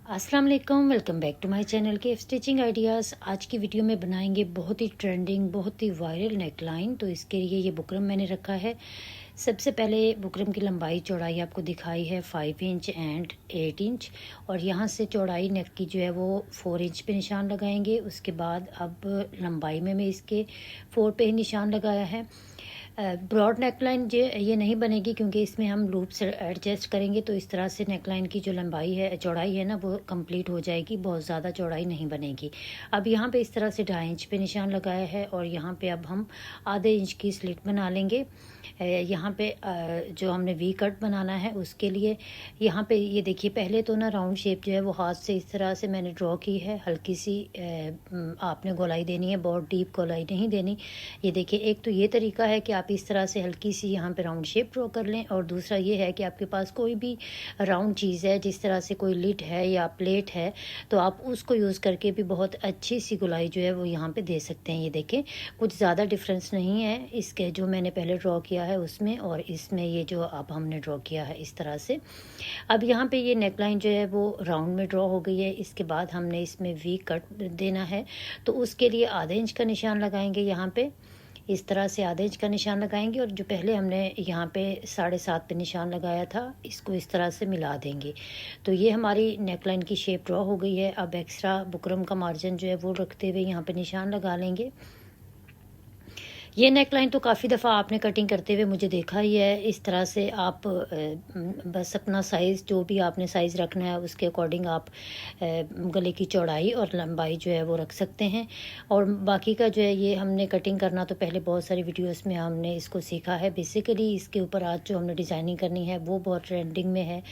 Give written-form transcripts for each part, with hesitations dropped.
अस्सलाम वालेकुम, welcome back to my channel के स्टिचिंग आइडियाज़। आज की वीडियो में बनाएंगे बहुत ही ट्रेंडिंग, बहुत ही वायरल नेकलाइन। तो इसके लिए ये बुकरम मैंने रखा है। सबसे पहले बुकरम की लंबाई चौड़ाई आपको दिखाई है 5 इंच एंड 8 इंच, और यहाँ से चौड़ाई नेक की जो है वो 4 इंच पे निशान लगाएंगे। उसके बाद अब लंबाई में मैं इसके 4 पे ही निशान लगाया है। ब्रॉड नेकलाइन ये नहीं बनेगी क्योंकि इसमें हम लूप से एडजस्ट करेंगे, तो इस तरह से नेकलाइन की जो लंबाई है, चौड़ाई है ना, वो कंप्लीट हो जाएगी, बहुत ज़्यादा चौड़ाई नहीं बनेगी। अब यहाँ पे इस तरह से 2.5 इंच पे निशान लगाया है, और यहाँ पे अब हम आधे इंच की स्लिट बना लेंगे। यहाँ पे जो हमने वी कट बनाना है उसके लिए यहाँ पे ये देखिए, पहले तो ना राउंड शेप जो है वो हाथ से इस तरह से मैंने ड्रॉ की है। हल्की सी आपने गोलाई देनी है, बहुत डीप गोलाई नहीं देनी। ये देखिए, एक तो ये तरीका है कि आप इस तरह से हल्की सी यहाँ पे राउंड शेप ड्रॉ कर लें, और दूसरा ये है कि आपके पास कोई भी राउंड चीज़ है, जिस तरह से कोई लिड है या प्लेट है, तो आप उसको यूज़ करके भी बहुत अच्छी सी गोलाई जो है वो यहाँ पे दे सकते हैं। ये देखें, कुछ ज़्यादा डिफरेंस नहीं है इसके जो मैंने पहले ड्रॉ किया है उसमें और इसमें, ये जो अब हमने ड्रॉ किया है इस तरह से। अब यहाँ पे ये नेकलाइन जो है वो राउंड में ड्रॉ हो गई है। इसके बाद हमने इसमें वी कट देना है, तो उसके लिए आधे इंच का निशान लगाएंगे। यहाँ पे इस तरह से आधे इंच का निशान लगाएंगे, और जो पहले हमने यहाँ पे 7.5 पे निशान लगाया था, इसको इस तरह से मिला देंगे। तो ये हमारी नेकलाइन की शेप ड्रॉ हो गई है। अब एक्स्ट्रा बुकरम का मार्जिन जो है वो रखते हुए यहाँ पे निशान लगा लेंगे। ये नेकलाइन तो काफ़ी दफ़ा आपने कटिंग करते हुए मुझे देखा ही है। इस तरह से आप बस अपना साइज़, जो भी आपने साइज़ रखना है उसके अकॉर्डिंग आप गले की चौड़ाई और लंबाई जो है वो रख सकते हैं। और बाकी का जो है ये हमने कटिंग करना तो पहले बहुत सारी वीडियोस में हमने इसको सीखा है। बेसिकली इसके ऊपर आज जो हमने डिज़ाइनिंग करनी है वो बहुत ट्रेंडिंग में है।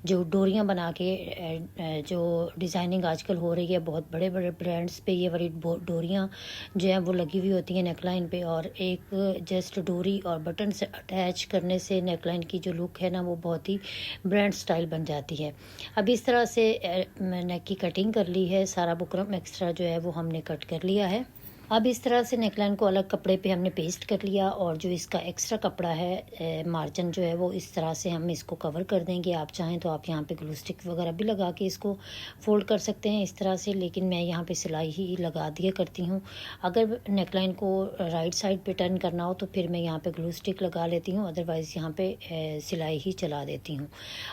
जो डोरियाँ बना के जो डिज़ाइनिंग आजकल हो रही है, बहुत बड़े बड़े ब्रांड्स पे ये वाली डोरियाँ जो है वो लगी हुई होती हैं नेकलाइन पे, और एक जस्ट डोरी और बटन से अटैच करने से नेकलाइन की जो लुक है ना वो बहुत ही ब्रांड स्टाइल बन जाती है। अब इस तरह से नेक की कटिंग कर ली है। सारा बुकरम एक्स्ट्रा जो है वो हमने कट कर लिया है। अब इस तरह से नेकलाइन को अलग कपड़े पे हमने पेस्ट कर लिया, और जो इसका एक्स्ट्रा कपड़ा है मार्जिन जो है वो इस तरह से हम इसको कवर कर देंगे। आप चाहें तो आप यहाँ पे ग्लू स्टिक वगैरह भी लगा के इसको फोल्ड कर सकते हैं इस तरह से, लेकिन मैं यहाँ पे सिलाई ही लगा दिया करती हूँ। अगर नेकलाइन को राइट साइड पे टर्न करना हो तो फिर मैं यहाँ पे ग्लू स्टिक लगा लेती हूँ, अदरवाइज़ यहाँ पे सिलाई ही चला देती हूँ।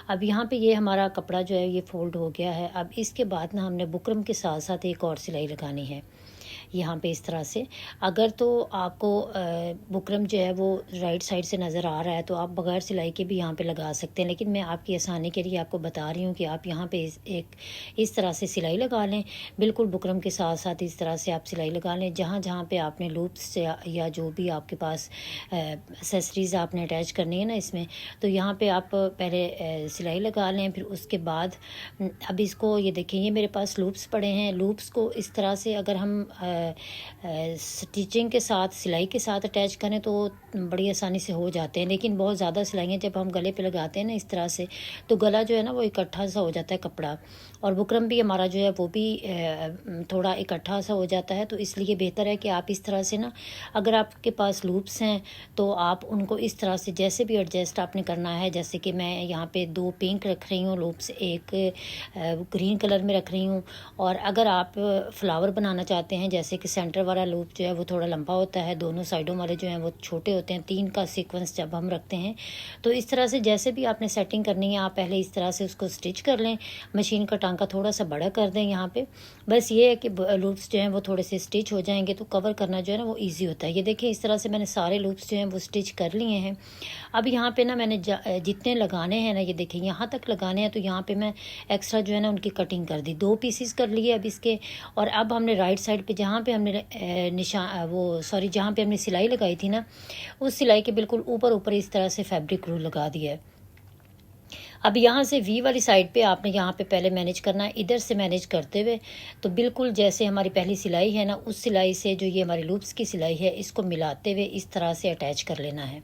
अब यहाँ पे ये हमारा कपड़ा जो है ये फोल्ड हो गया है। अब इसके बाद ना हमने बुकरम के साथ साथ एक और सिलाई लगानी है यहाँ पे इस तरह से। अगर तो आपको बुकरम जो है वो राइट साइड से नज़र आ रहा है तो आप बगैर सिलाई के भी यहाँ पे लगा सकते हैं, लेकिन मैं आपकी आसानी के लिए आपको बता रही हूँ कि आप यहाँ पे इस तरह से सिलाई लगा लें। बिल्कुल बुकरम के साथ साथ इस तरह से आप सिलाई लगा लें। जहाँ जहाँ पे आपने लूप्स या जो भी आपके पास एक्सेसरीज़ आपने अटैच करनी है ना इसमें, तो यहाँ पर आप पहले सिलाई लगा लें। फिर उसके बाद अब इसको, ये देखें, ये मेरे पास लूप्स पड़े हैं। लूप्स को इस तरह से अगर हम स्टिचिंग के साथ, सिलाई के साथ अटैच करें तो बड़ी आसानी से हो जाते हैं, लेकिन बहुत ज़्यादा सिलाइयाँ जब हम गले पे लगाते हैं ना इस तरह से, तो गला जो है ना वो इकट्ठा सा हो जाता है कपड़ा, और बुकरम भी हमारा जो है वो भी थोड़ा इकट्ठा सा हो जाता है। तो इसलिए बेहतर है कि आप इस तरह से ना, अगर आपके पास लूप्स हैं तो आप उनको इस तरह से जैसे भी एडजस्ट आपने करना है। जैसे कि मैं यहाँ पे 2 पिंक रख रही हूँ लूप्स, एक ग्रीन कलर में रख रही हूँ। और अगर आप फ्लावर बनाना चाहते हैं, जैसे कि सेंटर वाला लूप जो है वो थोड़ा लंबा होता है, दोनों साइडों वाले जो हैं वो छोटे होते हैं, 3 का सीक्वेंस जब हम रखते हैं, तो इस तरह से जैसे भी आपने सेटिंग करनी है आप पहले इस तरह से उसको स्टिच कर लें। मशीन का टांका थोड़ा सा बड़ा कर दें यहाँ पे। बस ये है कि लूप्स जो हैं वो थोड़े से स्टिच हो जाएंगे तो कवर करना जो है ना वो ईजी होता है। ये देखिए, इस तरह से मैंने सारे लूप्स जो हैं वो स्टिच कर लिए हैं। अब यहाँ पे ना मैंने जितने लगाने हैं ना, ये देखिए यहाँ तक लगाने हैं, तो यहाँ पे मैं एक्स्ट्रा जो है ना उनकी कटिंग कर दी, 2 पीसेस कर लिए अब इसके। और अब हमने राइट साइड पे जहाँ पे हमने जहाँ पे हमने सिलाई लगाई थी ना, उस सिलाई के बिल्कुल ऊपर ऊपर इस तरह से फैब्रिक रूल लगा दिया है। अब यहाँ से वी वाली साइड पे आपने यहाँ पे पहले मैनेज करना है, इधर से मैनेज करते हुए, तो बिल्कुल जैसे हमारी पहली सिलाई है ना, उस सिलाई से जो ये हमारी लूप्स की सिलाई है, इसको मिलाते हुए इस तरह से अटैच कर लेना है।